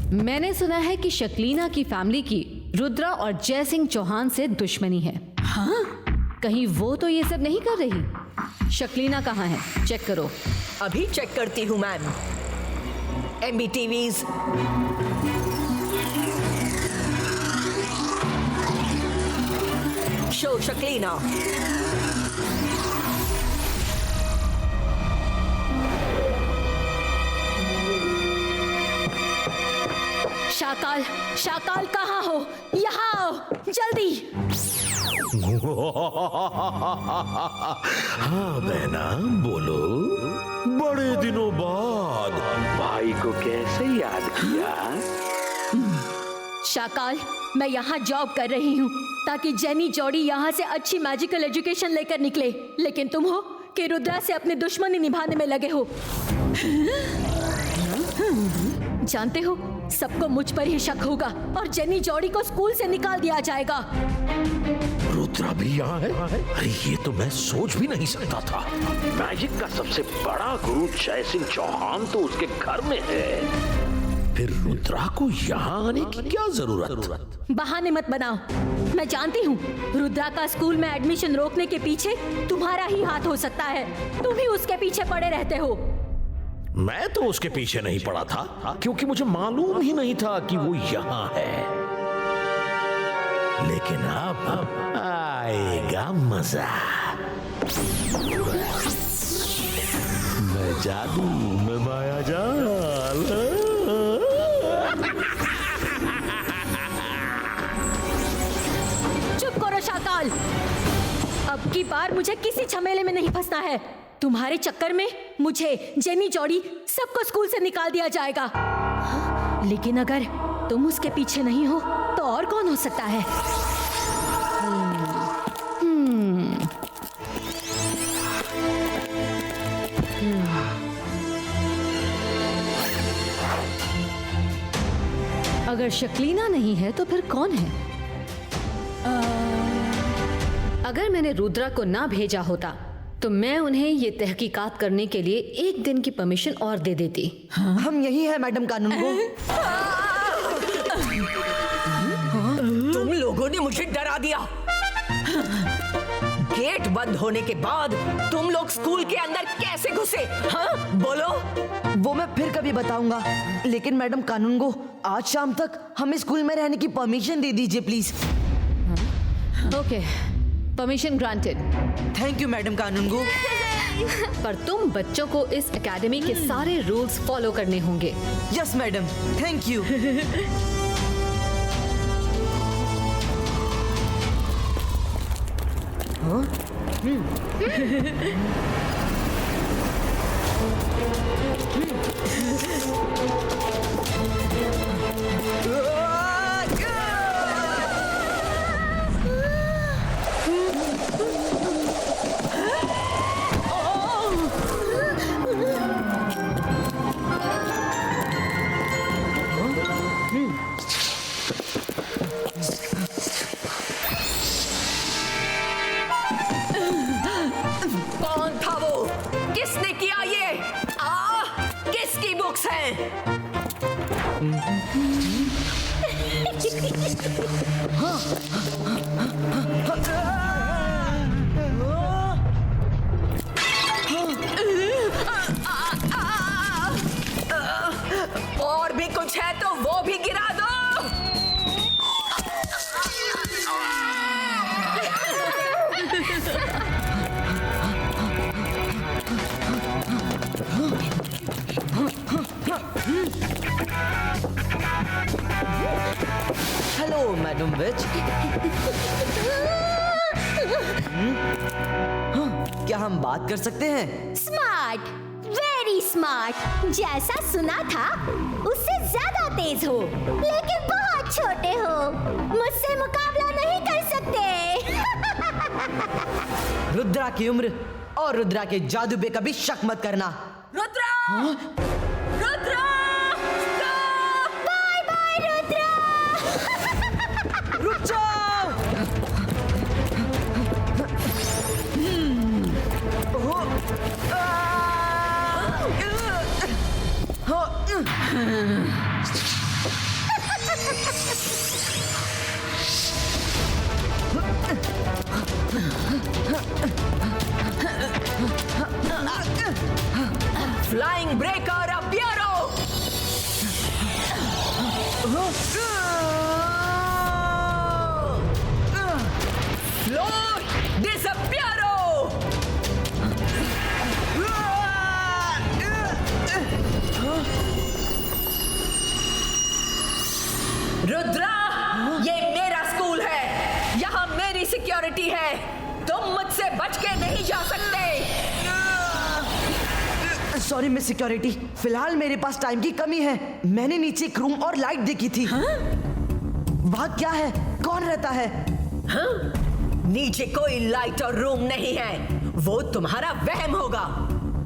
मैंने सुना है कि शक्लीना की फैमिली की रुद्रा और जय सिंह चौहान से दुश्मनी है। हाँ? कहीं वो तो ये सब नहीं कर रही? शक्लीना कहाँ है? चेक करो। अभी चेक करती हूँ मैम। MBTVs शो शक्लीना। शाकाल, शाकाल कहाँ हो? यहाँ आओ जल्दी। हाँ बहना बोलो। बड़े दिनों बाद भाई को कैसे याद किया? शाकाल, मैं यहाँ जॉब कर रही हूँ ताकि जेनी जॉडी यहाँ से अच्छी मैजिकल एजुकेशन लेकर निकले, लेकिन तुम हो कि रुद्रा से अपनी दुश्मनी निभाने में लगे हो। जानते हो, सबको मुझ पर ही शक होगा और जेनी जॉडी को स्कूल से निकाल दिया जाएगा। रुद्रा भी यहाँ है? अरे ये तो मैं सोच भी नहीं सकता था। मैजिक का सबसे बड़ा गुरु जय सिंह चौहान तो उसके घर में है, फिर रुद्रा को यहाँ आने की क्या जरूरत? बहाने मत बनाओ। मैं जानती हूँ रुद्रा का स्कूल में एडमिशन रोकने के पीछे तुम्हारा ही हाथ हो सकता है। तुम ही उसके पीछे पड़े रहते हो। मैं तो उसके पीछे नहीं पड़ा था क्योंकि मुझे मालूम ही नहीं था कि वो यहाँ है। लेकिन अब आएगा मजा। मैं जादू में माया जाल। चुप करो शाकाल। अब की बार मुझे किसी झमेले में नहीं फंसना है। तुम्हारे चक्कर में मुझे, जेनी जॉडी, सबको स्कूल से निकाल दिया जाएगा। लेकिन अगर तुम उसके पीछे नहीं हो तो और कौन हो सकता है? अगर शक्लीना नहीं है तो फिर कौन है? अगर मैंने रुद्रा को ना भेजा होता तो मैं उन्हें ये तहकीकात करने के लिए 1 दिन की परमिशन और दे देती। हम यही है मैडम कानून को। तुम लोगों ने मुझे डरा दिया। गेट बंद होने के बाद तुम लोग स्कूल के अंदर कैसे घुसे? हाँ बोलो। वो मैं फिर कभी बताऊंगा, लेकिन मैडम कानून को आज शाम तक हमें स्कूल में रहने की परमिशन दे दीजिए please. Okay, permission granted. Thank you madam कानून को। पर तुम बच्चों को इस एकेडमी के सारे रूल्स फॉलो करने होंगे। Yes madam, thank you. कौन था वो? किसने किया ये? किसकी बुक्स हैं? और भी कुछ है तो वो भी गिरा दो। हेलो मैडम विच। क्या हम बात कर सकते हैं? Smart, very smart. जैसा सुना था उससे ज्यादा तेज हो, लेकिन बहुत छोटे हो। मुझसे मुकाबला नहीं कर सकते। रुद्रा की उम्र और रुद्रा के जादू पे कभी शक मत करना। रुद्रा! रुद्रा! Bye bye Rudra. रुक जाओ। फ्लाइंग ब्रेकर अपियरो। फ्लोर डिसअपियरो। रुद्रा, ये मेरा स्कूल है, यहाँ मेरी सिक्योरिटी है, तुम मुझसे बच के नहीं जा सकते। सॉरी मिस सिक्योरिटी, फिलहाल मेरे पास टाइम की कमी है। मैंने नीचे एक रूम और लाइट देखी थी। वहाँ क्या है, कौन रहता है? हाँ? नीचे कोई लाइट और रूम नहीं है, वो तुम्हारा वहम होगा।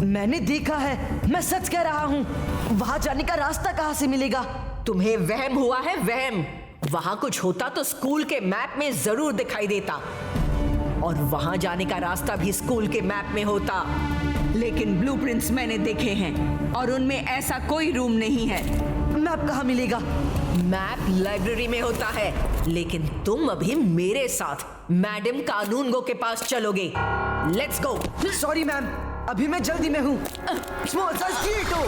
मैंने देखा है, मैं सच कह रहा हूँ। वहाँ जाने का रास्ता कहाँ से मिलेगा? तुम्हें वहम हुआ है, वहम। वहाँ कुछ होता तो स्कूल के मैप में जरूर दिखाई देता, और वहाँ जाने का रास्ता भी स्कूल के मैप में होता। लेकिन ब्लूप्रिंट्स मैंने देखे हैं और उनमें ऐसा कोई रूम नहीं है। मैप कहाँ मिलेगा? मैप लाइब्रेरी में होता है, लेकिन तुम अभी मेरे साथ मैडम कानूनगो के पास चलोगे। Let's go. सॉरी मैम, अभी मैं जल्दी में हूँ। स्मॉल सा स्ट्रीट हो।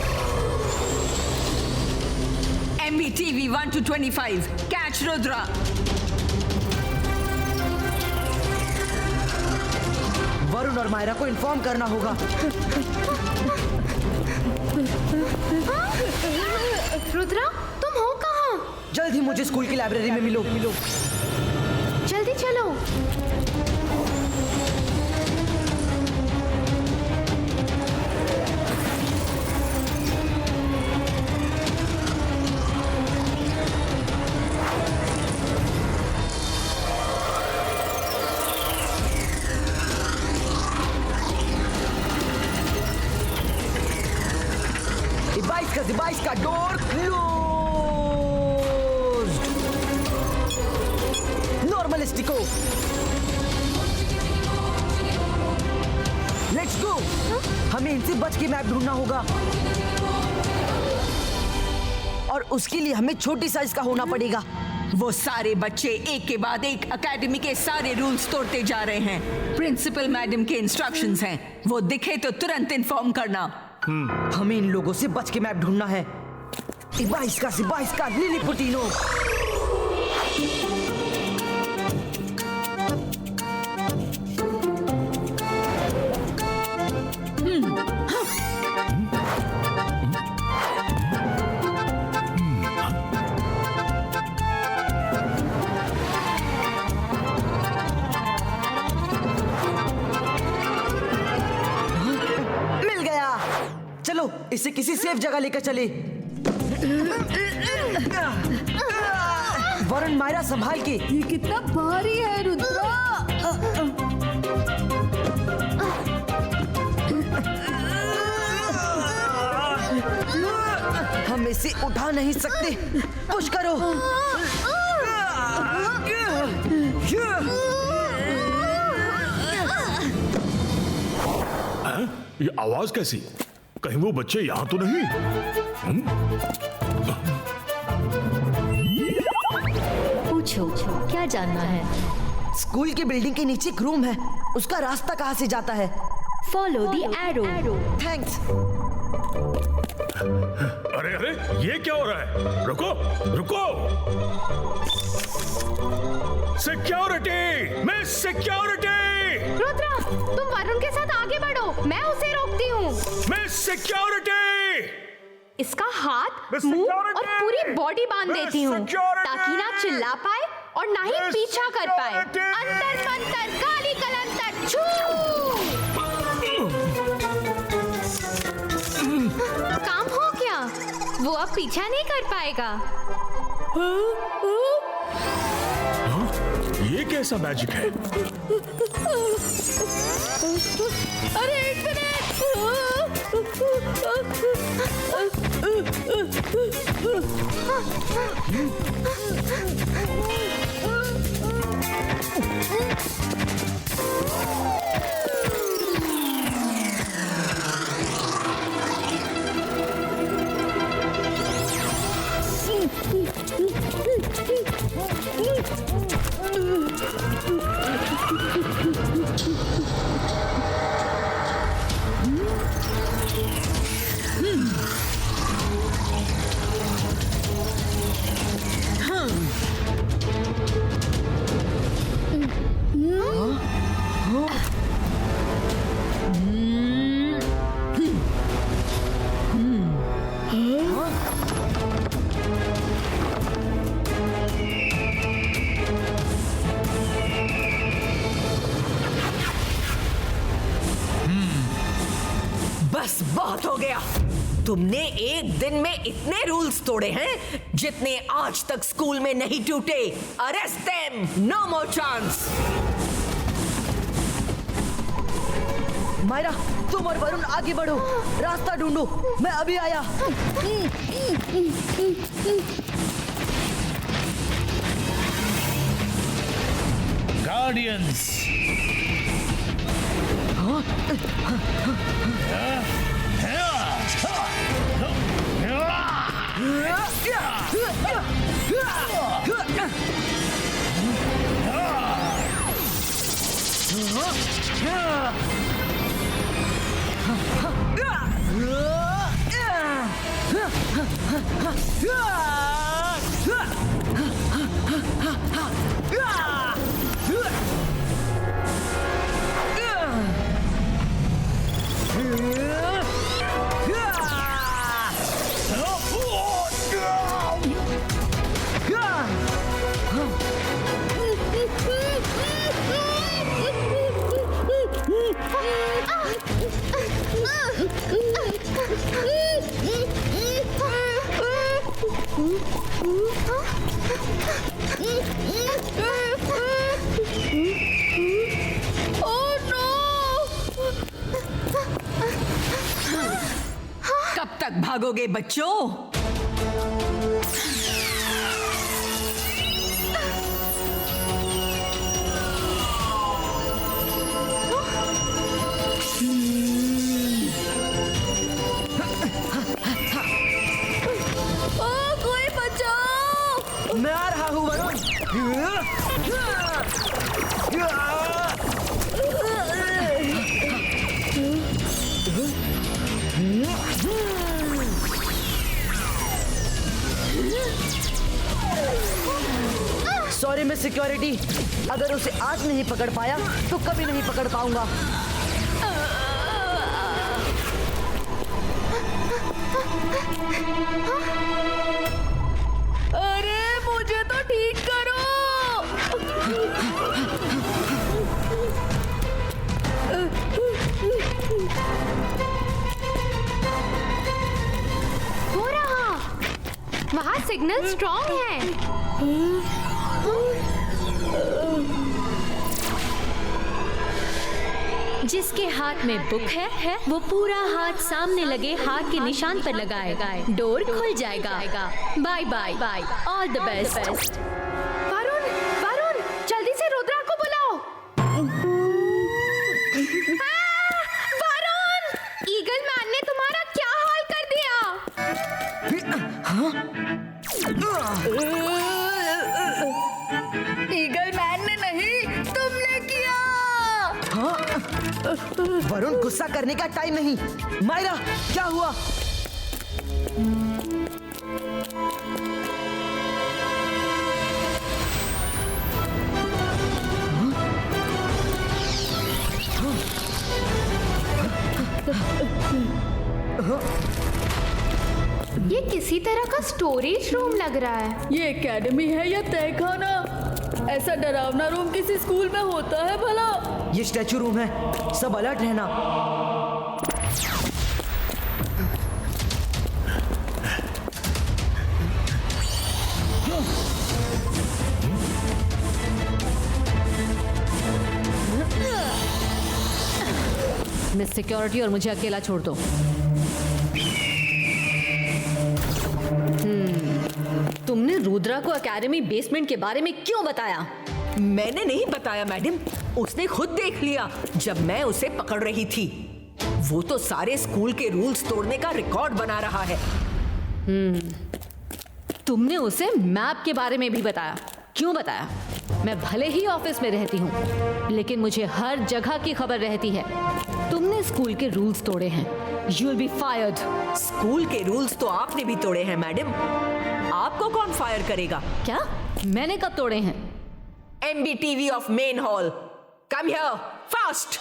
MBTV 1 to 25, catch Rudra. Varun और मायरा को इन्फॉर्म करना होगा। रुद्रा, तुम हो कहाँ? जल्दी मुझे स्कूल की लाइब्रेरी में मिलो। जल्दी चलो। डिवाइस का डोर क्लोज्ड। नॉर्मल स्टिको। Let's go. हमें इनसे बच के मैप ढूंढना होगा, और उसके लिए हमें छोटी साइज का होना पड़ेगा। वो सारे बच्चे एक के बाद एक एकेडमी के सारे रूल्स तोड़ते जा रहे हैं। प्रिंसिपल मैडम के इंस्ट्रक्शंस हैं, वो दिखे तो तुरंत इन्फॉर्म करना। हमें इन लोगों से बच के मैप ढूंढना है। डिवाइस का लिलीपुटिनो। चलो इसे किसी सेफ जगह लेकर चले। वरुण, मायरा संभाल के। ये कितना भारी है रुद्रा। हम इसे उठा नहीं सकते, पुश करो। ये आवाज कैसी? कहीं वो बच्चे यहाँ तो नहीं? पूछो, क्या जानना है? स्कूल की बिल्डिंग के नीचे एक रूम है, उसका रास्ता कहाँ से जाता है? Follow the arrow. थैंक्स। अरे अरे, ये क्या हो रहा है? रुको रुको। Security, miss security. रुद्रा, तुम वरुण के साथ आगे बढ़ो, मैं उसे रोकती हूँ। Miss security. इसका हाथ, मुंह और पूरी बॉडी बांध देती हूँ, ताकि ना चिल्ला पाए और ना ही पीछा कर पाए। अंतर मंतर काली कलंतर छू। काम हो गया, वो अब पीछा नहीं कर पाएगा। ये कैसा मैजिक है? अरे एक मिनट। गया। तुमने एक दिन में इतने रूल्स तोड़े हैं जितने आज तक स्कूल में नहीं टूटे। Arrest them, no more chance. Myra, तुम और वरुण आगे बढ़ो, रास्ता ढूंढो, मैं अभी आया। गार्डियंस, कब तक भागोगे बच्चों? कोई बचाओ! मैं आ रहा हूँ वरुण। सॉरी मिस सिक्योरिटी, अगर उसे आज नहीं पकड़ पाया तो कभी नहीं पकड़ पाऊंगा। अरे मुझे तो ठीक करो! हो रहा, वहाँ सिग्नल स्ट्रॉन्ग है। जिसके हाथ में बुक है वो पूरा हाथ सामने लगे हाथ के निशान पर लगाएगा, डोर खुल जाएगा। Bye bye bye, all the best. Varun, Varun, जल्दी से रुद्रा को बुलाओ। वरुण, ईगल मैन ने तुम्हारा क्या हाल कर दिया? ईगल मैन ने नहीं, तुमने किया। वरुण, गुस्सा करने का टाइम नहीं। मायरा, क्या हुआ? ये किसी तरह का स्टोरेज रूम लग रहा है। ये एकेडमी है या तहखाना? ऐसा डरावना रूम किसी स्कूल में होता है भला? ये स्टैचू रूम है, सब अलर्ट रहना। मिस सिक्योरिटी, और मुझे अकेला छोड़ दो। तुमने रुद्रा को एकेडमी बेसमेंट के बारे में क्यों बताया? मैंने नहीं बताया मैडम, उसने खुद देख लिया जब मैं उसे पकड़ रही थी। वो तो सारे स्कूल के रूल्स तोड़ने का रिकॉर्ड बना रहा है। तुमने उसे मैप के बारे में भी बताया। क्यों बताया? मैं भले ही ऑफिस में रहती हूँ, लेकिन मुझे हर जगह की खबर रहती है। तुमने स्कूल के रूल्स तोड़े हैं, you will be fired. School के रूल्स तो आपने भी तोड़े हैं मैडम, आपको कौन फायर करेगा? क्या? मैंने कब तोड़े हैं? MBTV of main hall, come here fast.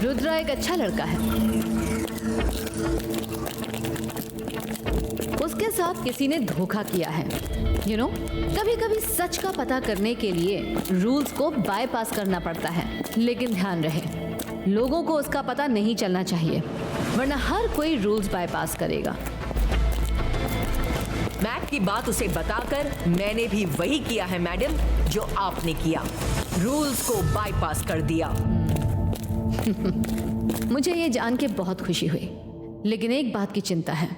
Rudra एक अच्छा लड़का है। उसके साथ किसी ने धोखा किया है। यू नो, कभी कभी सच का पता करने के लिए रूल्स को बाईपास करना पड़ता है। लेकिन ध्यान रहे, लोगों को उसका पता नहीं चलना चाहिए, वरना हर कोई रूल्स बाईपास करेगा। मैट की बात उसे बताकर मैंने भी वही किया है मैडम जो आपने किया, रूल्स को बाईपास कर दिया। मुझे ये जान के बहुत खुशी हुई, लेकिन एक बात की चिंता है।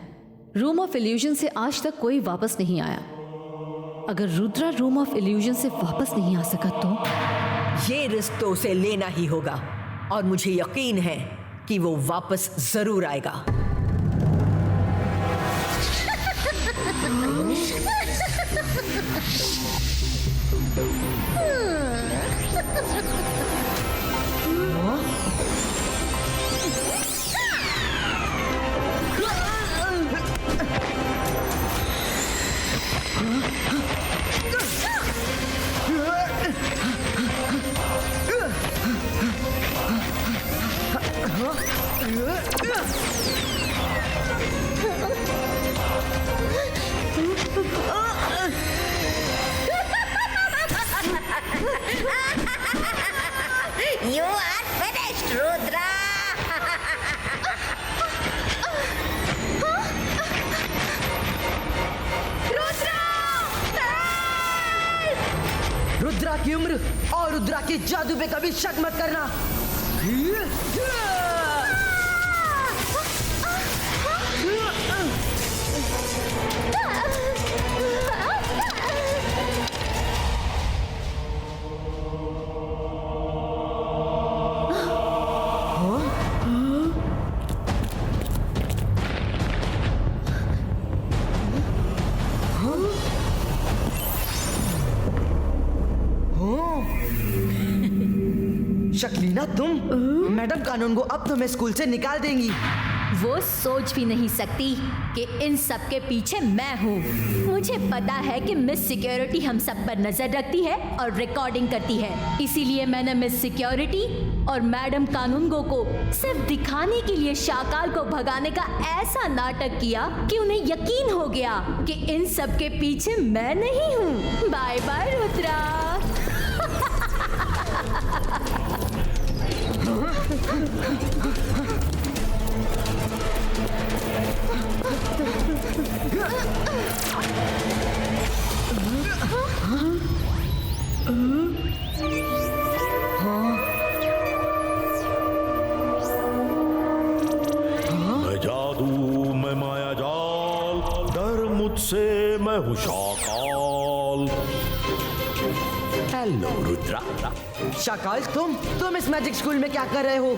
रूम ऑफ इल्यूजन से आज तक कोई वापस नहीं आया। अगर रुद्रा रूम ऑफ इल्यूजन से वापस नहीं आ सका तो ये रिस्क तो उसे लेना ही होगा, और मुझे यकीन है कि वो वापस जरूर आएगा। You are finished, Rudra. Rudra की उम्र और रुद्रा के जादू पे कभी शक मत करना। शक्लीना, तुम मैडम कानून को अब तुम्हें स्कूल से निकाल देंगी। वो सोच भी नहीं सकती कि इन सब के पीछे मैं हूँ। मुझे पता है कि मिस सिक्योरिटी हम सब पर नजर रखती है और रिकॉर्डिंग करती है, इसीलिए मैंने मिस सिक्योरिटी और मैडम कानूनगो को सिर्फ दिखाने के लिए शाकाल को भगाने का ऐसा नाटक किया कि उन्हें यकीन हो गया कि इन सब के पीछे मैं नहीं हूँ। Bye bye Rudra. मैं जादू, मैं माया जाल, डर मुझसे, मैं हूँ शाकाल। हेलो रुद्रा। शाकाल, तुम इस मैजिक स्कूल में क्या कर रहे हो?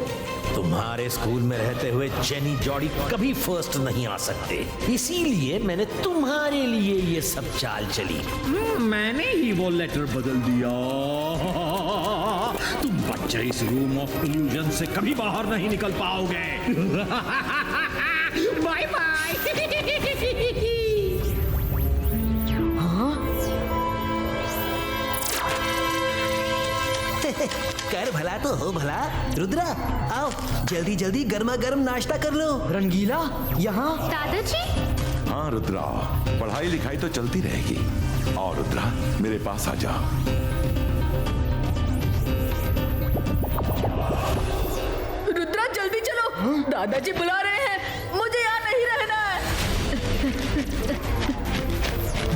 तुम्हारे स्कूल में रहते हुए जेनी जॉडी कभी फर्स्ट नहीं आ सकते, इसीलिए मैंने तुम्हारे लिए ये सब चाल चली। मैंने ही वो लेटर बदल दिया। तुम बच्चे इस रूम ऑफ इल्यूजन से कभी बाहर नहीं निकल पाओगे। Bye bye. कर भला तो हो भला। रुद्रा, आओ जल्दी जल्दी गर्मा गर्म नाश्ता कर लो। रंगीला, यहाँ? दादाजी, हाँ रुद्रा, पढ़ाई लिखाई तो चलती रहेगी। और रुद्रा, मेरे पास आ जा। रुद्रा जल्दी चलो, दादाजी बुला रहे हैं, मुझे यहाँ नहीं रहना है।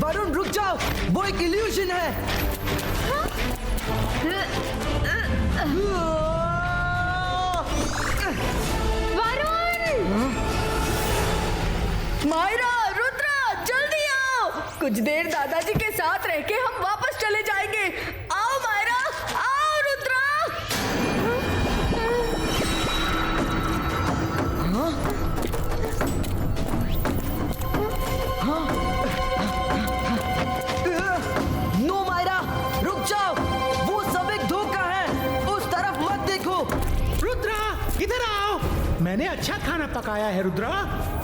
वरुण रुक जाओ, वो एक इल्यूजन है। मायरा, रुद्रा जल्दी आओ, कुछ देर दादाजी के साथ रह के हम वापस चले जाएंगे। आओ मायरा, आओ रुद्रा। नो मायरा, रुक जाओ, वो सब एक धोखा है, उस तरफ मत देखो। रुद्रा, इधर आओ। मैंने अच्छा खाना पकाया है Rudra.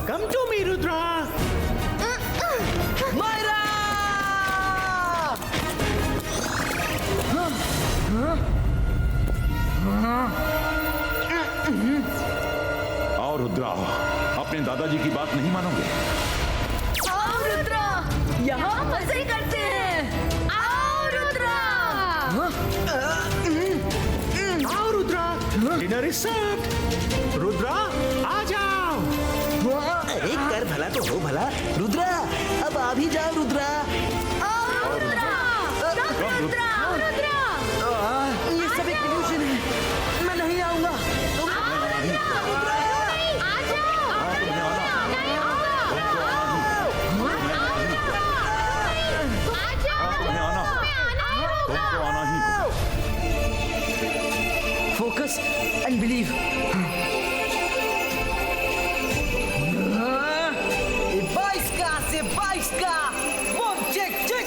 Come to me Rudra. Myra! हैं दादाजी की बात नहीं मानोगे? आओ रुद्रा, यहाँ मजे करते हैं। आओ रुद्रा। आओ Rudra, dinner is served. Rudra आ जाओ। अरे कर भला तो हो भला। रुद्रा अब आ भी जाओ रुद्रा। ये सब एक इल्यूजन है, मैं नहीं आऊंगा। तुमको आना ही होगा। Focus and believe. से 22 का बम चेक चेक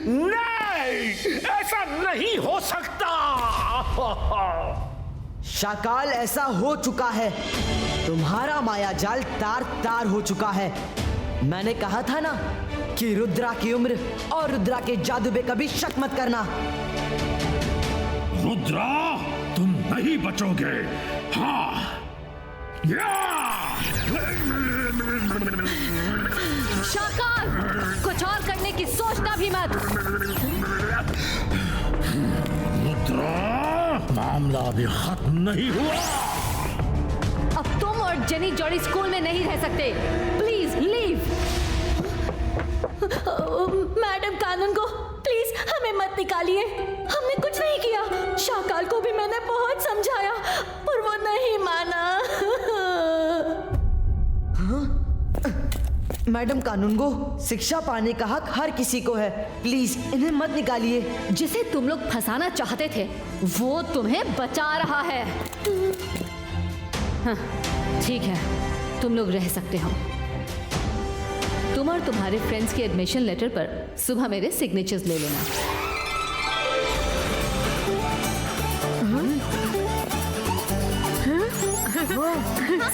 नहीं, ऐसा नहीं हो सकता। शाकाल ऐसा हो चुका है। तुम्हारा माया जाल तार तार हो चुका है। मैंने कहा था ना कि रुद्रा की उम्र और रुद्रा के जादू पे कभी शक मत करना। रुद्रा, तुम नहीं बचोगे। हाँ। शाकाल, कुछ और करने की सोचना भी मत। रुद्रा, मामला अभी खत्म नहीं हुआ। अब तुम और जेनी जोड़ी स्कूल में नहीं रह सकते। Please leave. मैडम कानून को प्लीज हमें मत निकालिए। हमने कुछ नहीं किया। शाकाल को भी मैंने बहुत समझाया पर वो नहीं माना। मैडम कानून को शिक्षा पाने का हक हर किसी को है। प्लीज इन्हें मत निकालिए। जिसे तुम लोग फंसाना चाहते थे वो तुम्हें बचा रहा है। हाँ, ठीक है, तुम लोग रह सकते हो। तुम और तुम्हारे फ्रेंड्स के एडमिशन लेटर पर सुबह मेरे सिग्नेचर्स ले लेना।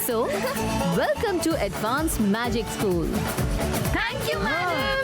So, welcome to Advanced Magic School. Thank you madam.